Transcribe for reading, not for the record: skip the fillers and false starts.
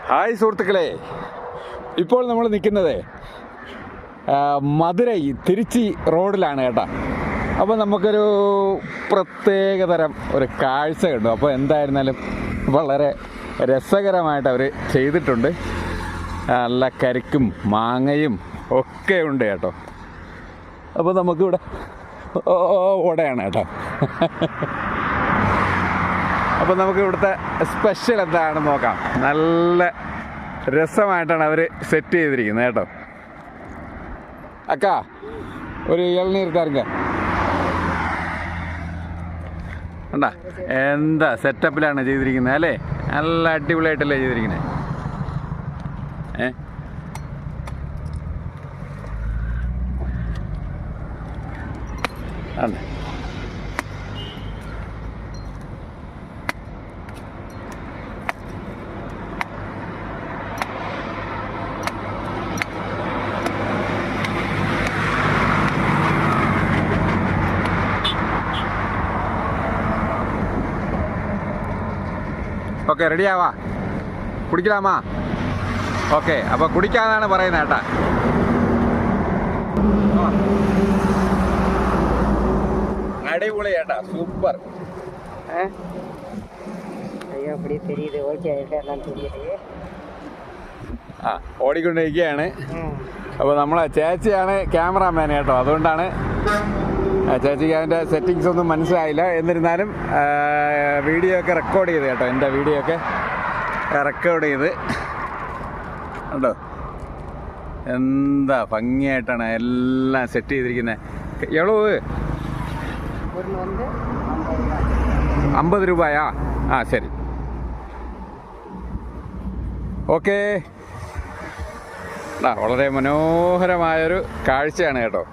Hi സുഹൃത്തുക്കളെ, ഇപ്പോൾ നമ്മൾ നിൽക്കുന്നത് മധുരൈ തിരുച്ചി റോഡിലാണ് കേട്ടോ. അപ്പോൾ നമുക്കൊരു പ്രത്യേകതരം ഒരു കാഴ്ച കണ്ടു. അപ്പോൾ എന്തായിരുന്നാലും വളരെ രസകരമായിട്ട് അവർ ചെയ്തിട്ടുണ്ട്. നല്ല കരിക്കും മാങ്ങയും ഒക്കെ ഉണ്ട് കേട്ടോ. അപ്പോൾ നമുക്കിവിടെ ഓടയാണ് കേട്ടോ. അപ്പോൾ നമുക്ക് ഇവിടുത്തെ സ്പെഷ്യൽ എന്താണെന്ന് നോക്കാം. നല്ല രസമായിട്ടാണ് അവർ സെറ്റ് ചെയ്തിരിക്കുന്നത് കേട്ടോ. അക്കാ ഒരു ഇളനീർ തരങ്ക കണ്ടാ, എന്താ സെറ്റപ്പിലാണ് ചെയ്തിരിക്കുന്നത് അല്ലേ? നല്ല അടിപൊളിയായിട്ടല്ലേ ചെയ്തിരിക്കുന്നത്. ആണ് ഓക്കെ, റെഡിയാവാ? കുടിക്കലാമാ? ഓക്കെ, അപ്പോൾ കുടിക്കാന്നാണ് പറയുന്നത് കേട്ടാ. അടിപൊളി ചേട്ടാ, സൂപ്പർ. ആ, ഓടിക്കൊണ്ടിരിക്കുകയാണ്. അപ്പോൾ നമ്മളെ ചേച്ചിയാണ് ക്യാമറാമാൻ കേട്ടോ. അതുകൊണ്ടാണ് ചേച്ചിക്ക് അതിൻ്റെ സെറ്റിങ്സ് ഒന്നും മനസ്സിലായില്ല. എന്നിരുന്നാലും വീഡിയോ ഒക്കെ റെക്കോർഡ് ചെയ്ത് കേട്ടോ. എൻ്റെ വീഡിയോ ഒക്കെ റെക്കോർഡ് ചെയ്ത് കണ്ടോ, എന്താ ഭംഗിയായിട്ടാണ് എല്ലാം സെറ്റ് ചെയ്തിരിക്കുന്നത്. എவ்வளவு? 50 രൂപയാ? ആ ശരി, ഓക്കെ. വളരെ മനോഹരമായൊരു കാഴ്ചയാണ് കേട്ടോ.